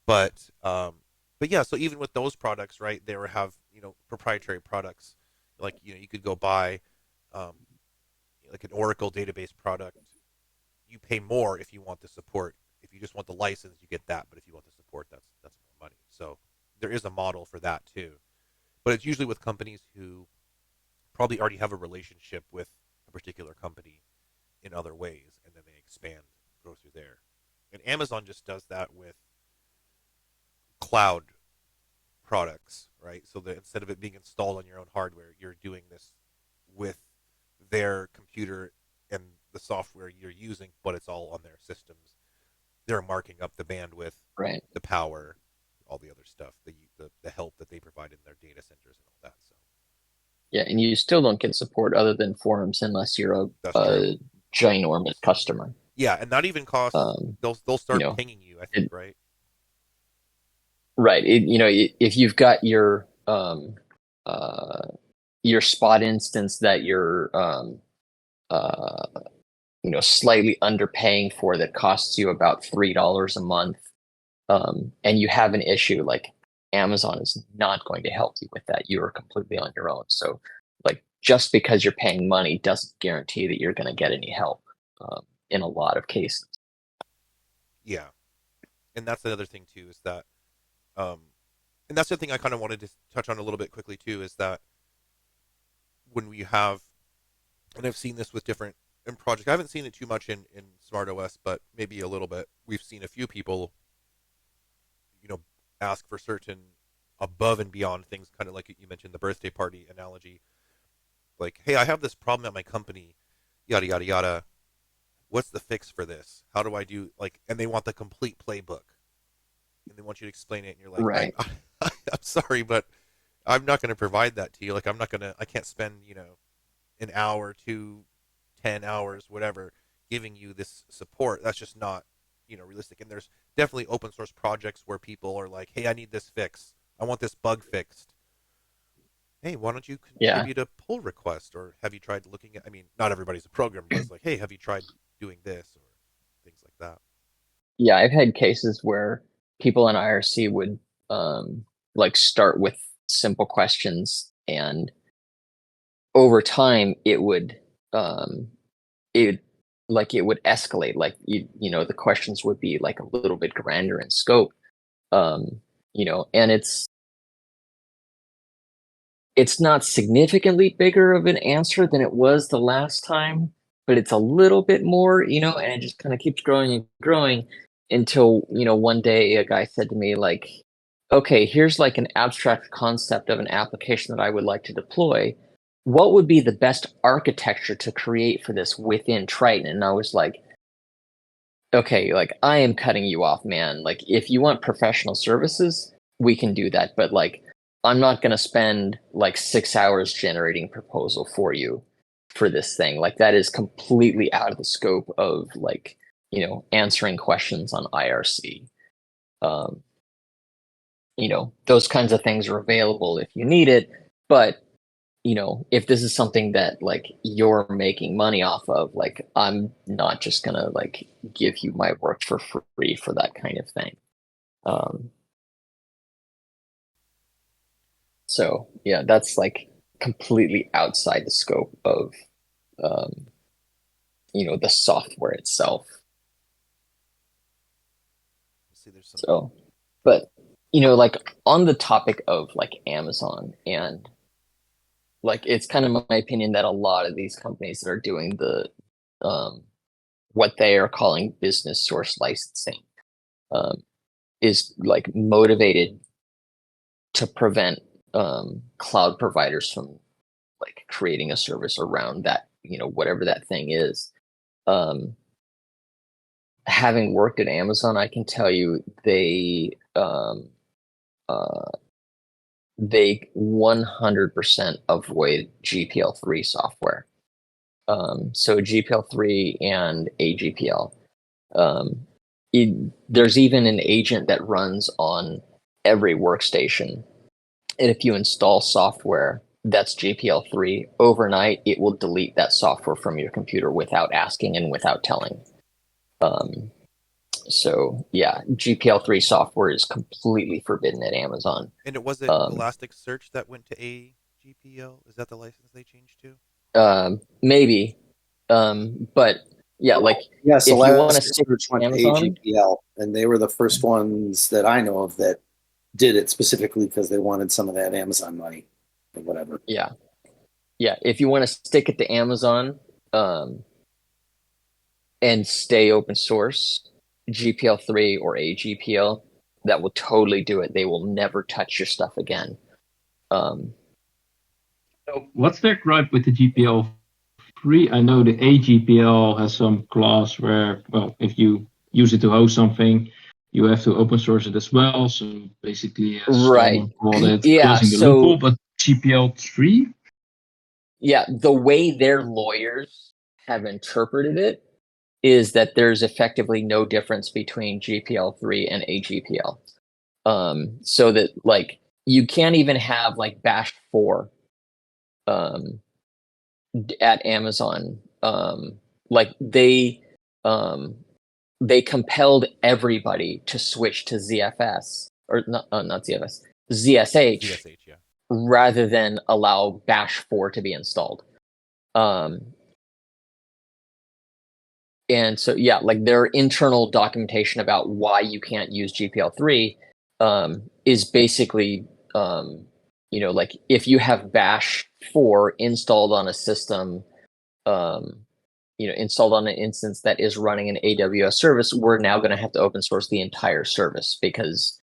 But yeah, so even with those products, right, they have proprietary products, like you could go buy um, like an Oracle database product. You pay more if you want the support. If you just want the license, you get that. But if you want the support, that's more money. So there is a model for that too. But it's usually with companies who probably already have a relationship with a particular company in other ways, and then they expand, grow through there. And Amazon just does that with cloud products, right? So that instead of it being installed on your own hardware, you're doing this with their computer and the software you're using, but it's all on their systems. They're marking up the bandwidth, right. the power, all the other stuff, the help that they provide in their data centers and all that. So Yeah, and you still don't get support other than forums unless you're that's true. a ginormous customer. Yeah, and not even costs. Um, They'll you start know, pinging you, I think, it, right? right. If you've got your spot instance that you're uh, slightly underpaying for that costs you about $3 a month, and you have an issue, like Amazon is not going to help you with that. You are completely on your own. So, like, just because you're paying money doesn't guarantee that you're going to get any help in a lot of cases. Yeah, and that's another thing too is that, um, and that's the thing I kind of wanted to touch on a little bit quickly too is that when we have, and I've seen this with different in projects. I haven't seen it too much in Smart OS, but maybe a little bit. We've seen a few people, you know, ask for certain above and beyond things, kind of like you mentioned the birthday party analogy. Like, hey, I have this problem at my company, yada yada yada. What's the fix for this? How do I do like? And they want the complete playbook, and they want you to explain it, and you're like, Right. I'm sorry, but I'm not going to provide that to you. Like, I can't spend an hour to 10 hours, whatever, giving you this support. That's just not realistic. And there's definitely open source projects where people are like, hey, I need this fix. I want this bug fixed. Hey, why don't you Yeah. contribute a pull request? Or have you tried looking at, I mean, not everybody's a programmer, but it's like, hey, have you tried doing this or things like that? Yeah, I've had cases where people in IRC would like start with simple questions, and over time it would it like it would escalate. Like the questions would be like a little bit grander in scope. And it's not significantly bigger of an answer than it was the last time, but it's a little bit more, and it just kind of keeps growing and growing until, one day a guy said to me, like, okay, here's like an abstract concept of an application that I would like to deploy. What would be the best architecture to create for this within Triton? And I was like, okay, like I am cutting you off, man. Like if you want professional services, we can do that. But like I'm not gonna spend like 6 hours generating proposal for you for this thing. Like that is completely out of the scope of like, answering questions on IRC. Um, those kinds of things are available if you need it, but if this is something that like you're making money off of, like I'm not just gonna like give you my work for free for that kind of thing. So yeah, that's like completely outside the scope of the software itself. See, there's some. So, but like on the topic of like Amazon, and like it's kind of my opinion that a lot of these companies that are doing the what they are calling business source licensing is like motivated to prevent cloud providers from like creating a service around that, whatever that thing is. Having worked at Amazon, I can tell you they 100% avoid GPL3 software. So GPL3 and AGPL. There's even an agent that runs on every workstation. And if you install software that's GPL3 overnight, it will delete that software from your computer without asking and without telling. So yeah, GPL3 software is completely forbidden at Amazon. And it wasn't Elasticsearch that went to AGPL? Is that the license they changed to? Maybe. But yeah, like yes, if you want to stick Elasticsearch went to Amazon, AGPL, and they were the first ones that I know of that did it specifically because they wanted some of that Amazon money or whatever. yeah. If you want to stick it to Amazon and stay open source, GPL3 or AGPL, that will totally do it. They will never touch your stuff again. So what's their gripe with the GPL3? I know the AGPL has some clause where, well, if you use it to host something, you have to open source it as well. So basically, as right, called it, yeah. closing the So loophole. But GPL3, yeah, the way their lawyers have interpreted it is that there's effectively no difference between GPL3 and AGPL. So that like you can't even have like Bash 4 at Amazon. Like they compelled everybody to switch to ZFS or not ZFS, ZSH. ZSH, yeah. Rather than allow Bash 4 to be installed. And so, yeah, like their internal documentation about why you can't use GPL3 is basically, like if you have Bash 4 installed on a system, installed on an instance that is running an AWS service, we're now going to have to open source the entire service because,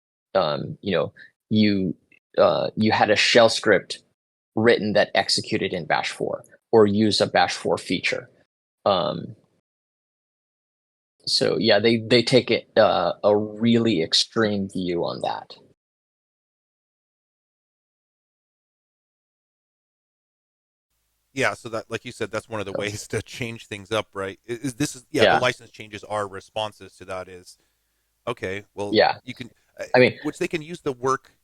you had a shell script written that executed in Bash 4 or used a Bash 4 feature. So yeah, they take it a really extreme view on that. Yeah, so that, like you said, that's one of the ways to change things up, right? The Yeah. license changes are responses to that. Is okay. Well, Yeah. you can, I mean, which they can use the work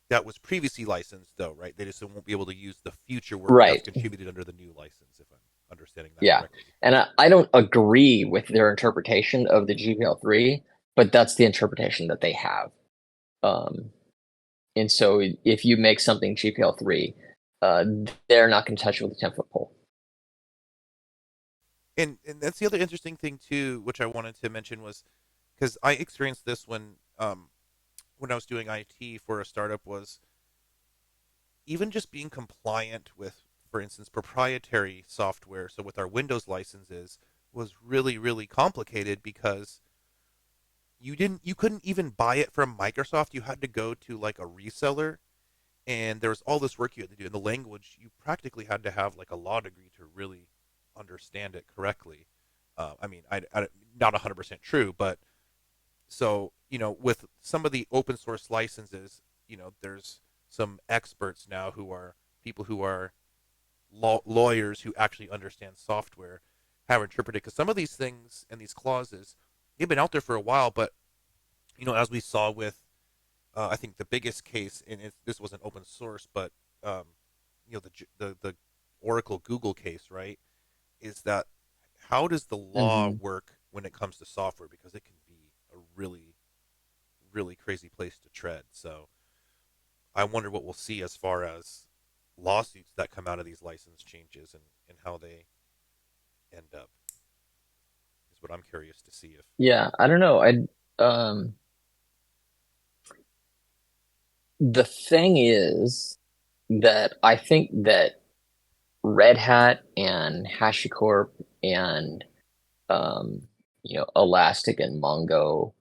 that was previously licensed, though, right? They just won't be able to use the future work that's right. contributed under the new license, if I'm understanding that Yeah. correctly. And I don't agree with their interpretation of the GPL3, but that's the interpretation that they have. And so if you make something GPL3, they're not going to touch it with a 10-foot pole. And that's the other interesting thing too, which I wanted to mention was because I experienced this when I was doing IT for a startup, was even just being compliant with, for instance, proprietary software. So with our Windows licenses was really, really complicated because you couldn't even buy it from Microsoft. You had to go to like a reseller, and there was all this work you had to do in the language. You practically had to have like a law degree to really understand it correctly. I mean, I not 100% true, but so with some of the open source licenses, there's some experts now who are people who are lawyers who actually understand software, have interpreted, because some of these things and these clauses, they've been out there for a while, but as we saw with I think the biggest case, and this wasn't open source, but the Oracle Google case, right? Is that how does the law Mm-hmm. work when it comes to software? Because it can be a really, really crazy place to tread. So I wonder what we'll see as far as lawsuits that come out of these license changes, and how they end up is what I'm curious to see if. Yeah, I don't know. Um the thing is that I think that Red Hat and HashiCorp and Elastic and Mongo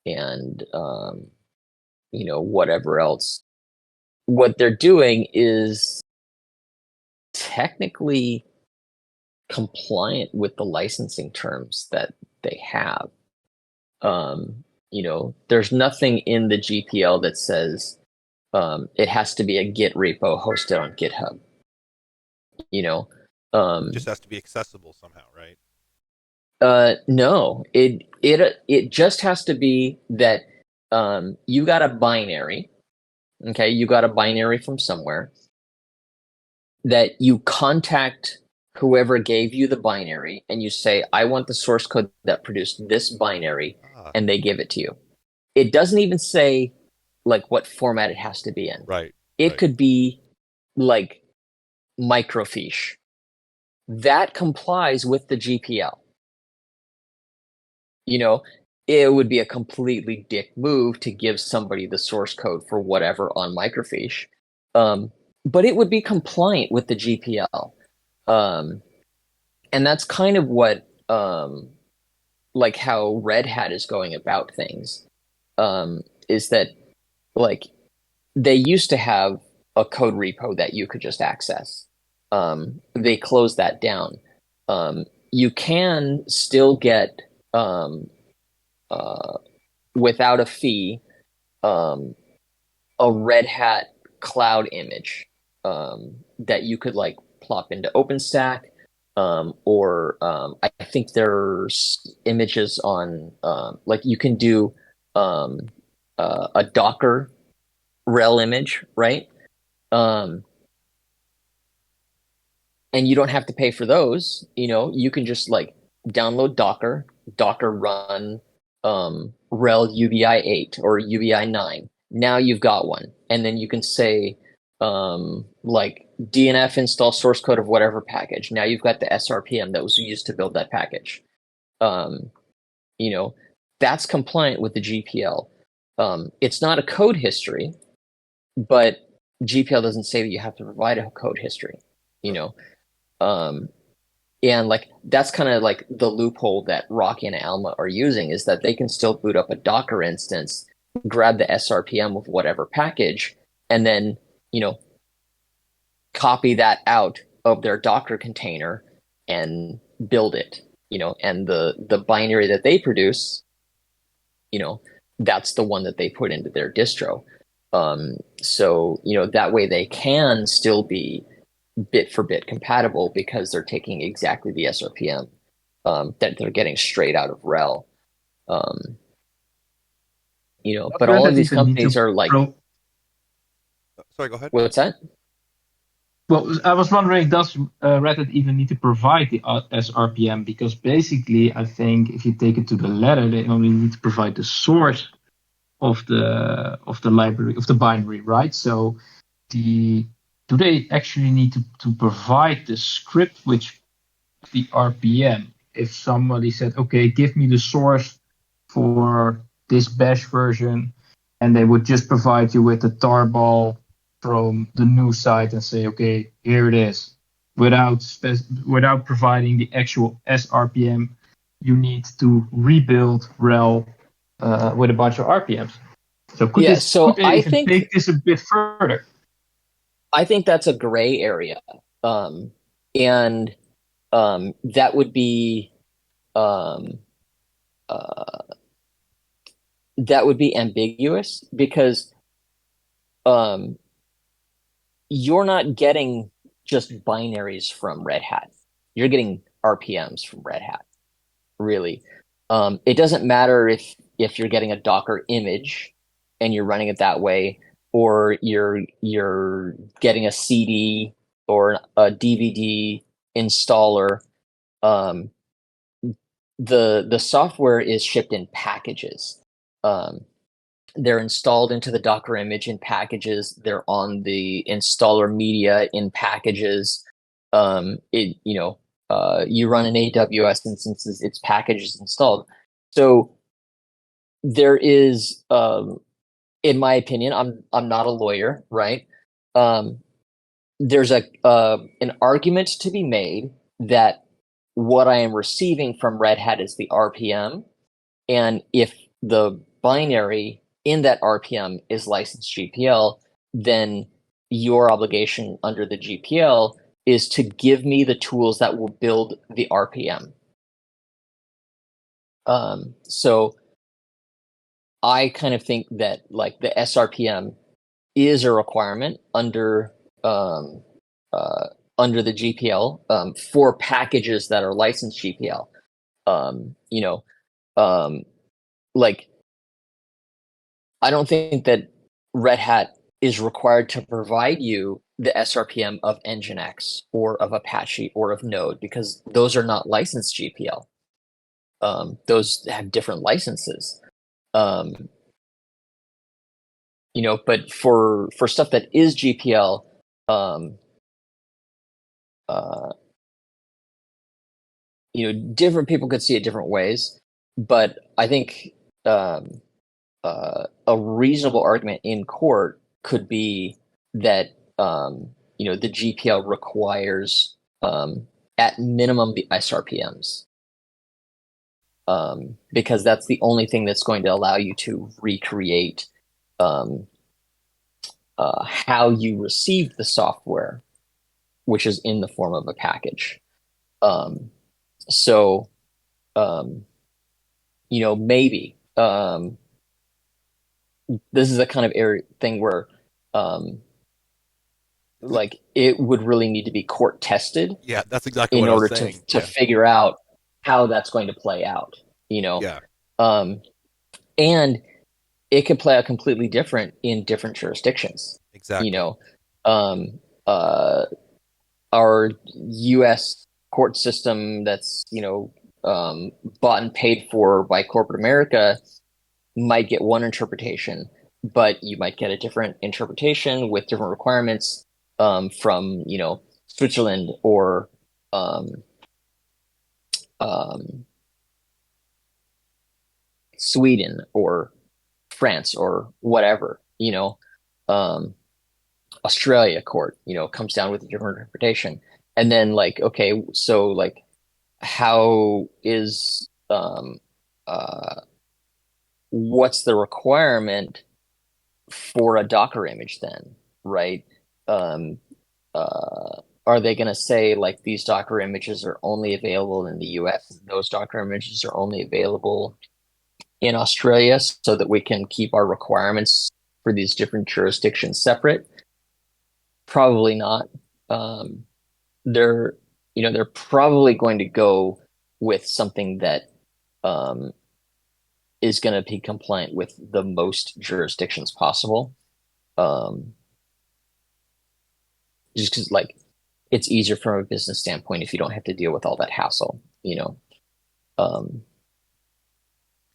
and whatever else, what they're doing is technically compliant with the licensing terms that they have. There's nothing in the GPL that says it has to be a Git repo hosted on GitHub. It just has to be accessible somehow, right? No, it just has to be that you got a binary. Okay, you got a binary from somewhere that you contact whoever gave you the binary and you say, I want the source code that produced this binary, Ah, and they give it to you. It doesn't even say like what format it has to be in. right. It Right. could be like microfiche. That complies with the GPL. It would be a completely dick move to give somebody the source code for whatever on microfiche. But it would be compliant with the GPL. And that's kind of what like how Red Hat is going about things. Is that like they used to have a code repo that you could just access. They closed that down. You can still get without a fee a Red Hat cloud image that you could like plop into OpenStack, or I think there's images on like you can do a Docker rel image, right? And you don't have to pay for those. You can just like download Docker run rel UBI 8 or UBI 9. Now you've got one, and then you can say like DNF install source code of whatever package. Now you've got the SRPM that was used to build that package. Um, that's compliant with the GPL. It's not a code history, but GPL doesn't say that you have to provide a code history. And like that's kind of like the loophole that Rocky and Alma are using, is that they can still boot up a Docker instance, grab the SRPM of whatever package, and then, copy that out of their Docker container and build it, and the binary that they produce, that's the one that they put into their distro. So, that way they can still be bit for bit compatible because they're taking exactly the SRPM that they're getting straight out of RHEL. But all of these companies are like, Sorry, go ahead. what's that? Well, I was wondering, does Red Hat even need to provide the SRPM? Because basically, I think if you take it to the letter, they only need to provide the source of the library, of the binary, right? So do they actually need to provide the script which the RPM? If somebody said, okay, give me the source for this bash version, and they would just provide you with the tarball from the new site and say, okay, here it is, without providing the actual SRPM, you need to rebuild RHEL with a bunch of RPMs. So could they even take this a bit further? I think that's a gray area, and that would be ambiguous because you're not getting just binaries from Red Hat. You're getting RPMs from Red Hat, really. It doesn't matter if you're getting a Docker image and you're running it that way, or you're getting a CD or a DVD installer. The software is shipped in packages. They're installed into the Docker image in packages. They're on the installer media in packages. You run an AWS instance, its package is installed. So there is, in my opinion, I'm not a lawyer, right? There's an argument to be made that what I am receiving from Red Hat is the RPM, and if the binary in that RPM is licensed GPL, then your obligation under the GPL is to give me the tools that will build the RPM. So I kind of think that like the SRPM is a requirement under the GPL for packages that are licensed GPL. Like I don't think that Red Hat is required to provide you the SRPM of Nginx or of Apache or of Node because those are not licensed GPL. Those have different licenses. But for stuff that is GPL, different people could see it different ways. But I think a reasonable argument in court could be that the GPL requires at minimum the SRPMs, because that's the only thing that's going to allow you to recreate how you receive the software, which is in the form of a package. Maybe this is a kind of thing where like it would really need to be court tested. Yeah, that's exactly in what I was order saying. to figure out how that's going to play out. Yeah. And it could play out completely different in different jurisdictions. Exactly. Our U.S. court system that's bought and paid for by corporate America might get one interpretation, but you might get a different interpretation with different requirements from Switzerland or Sweden or France or whatever. Australia court comes down with a different interpretation, and then like, okay, so like how is what's the requirement for a Docker image then, right? Um, are they going to say like these Docker images are only available in the US? Those Docker images are only available in Australia so that we can keep our requirements for these different jurisdictions separate? Probably not. Um, they're, they're probably going to go with something that um, is going to be compliant with the most jurisdictions possible. Um, just because, like, it's easier from a business standpoint if you don't have to deal with all that hassle. Um,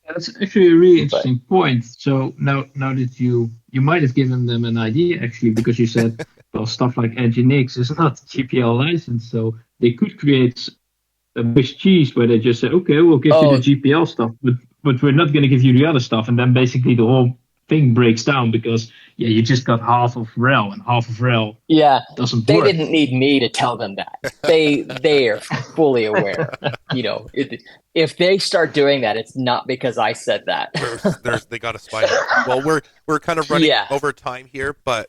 That's actually a really but interesting point. So now that you might have given them an idea actually, because you said, well, stuff like Nginx is not GPL licensed, so they could create a Swiss cheese where they just say, okay, we'll give you the oh GPL stuff, but we're not going to give you the other stuff, and then basically the whole thing breaks down because yeah, you just got half of RHEL, and half of RHEL yeah, doesn't they work. didn't need me to tell them that. They are fully aware. If they start doing that, it's not because I said that. They got a spy net. Well, we're kind of running Yeah, over time here, but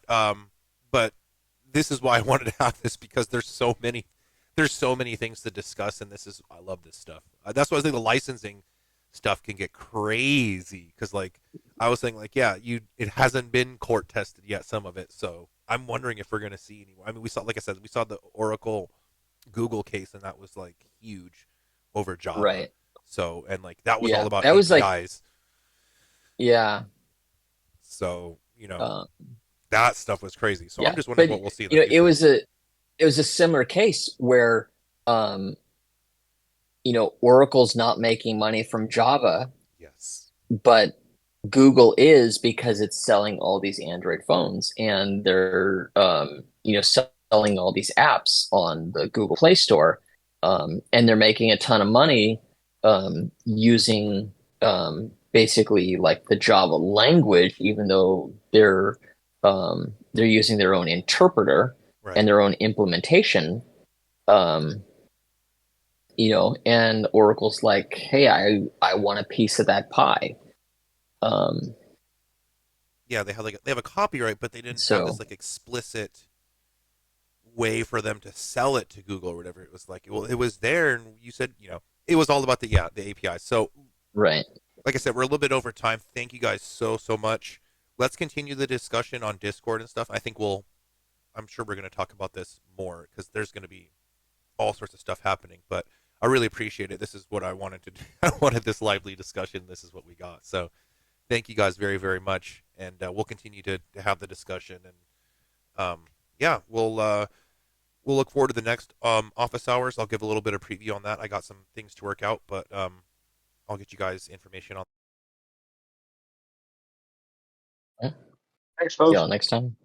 this is why I wanted to have this because there's so many things to discuss, and I love this stuff. That's why I think the licensing stuff can get crazy because like I was saying like yeah it hasn't been court tested yet, some of it, so I'm wondering if we're gonna see any. I mean, we saw, like I said, we saw the Oracle Google case, and that was like huge over Java. right. So, and like that was all Yeah, about that was like, APIs. yeah, So, uh, that stuff was crazy. So I'm yeah. just wondering But what we'll see in the it future. was a similar case where um, Oracle's not making money from Java, Yes. but Google is because it's selling all these Android phones and they're selling all these apps on the Google Play Store, and they're making a ton of money using basically like the Java language, even though they're using their own interpreter Right. and their own implementation. Um, and Oracle's like, hey, I want a piece of that pie. Um, Yeah, they have a copyright, but they didn't have this so like explicit way for them to sell it to Google or whatever. It was like, well, it was there, and you said, it was all about the API. So, right. like I said, we're a little bit over time. Thank you guys so much. Let's continue the discussion on Discord and stuff. I'm sure we're going to talk about this more because there's going to be all sorts of stuff happening. But I really appreciate it. This is what I wanted to do. I wanted this lively discussion. This is what we got. So thank you guys very much, and we'll continue to have the discussion. And yeah, we'll look forward to the next office hours. I'll give a little bit of preview on that. I got some things to work out, but I'll get you guys information on. Thanks, See folks. y'all next time.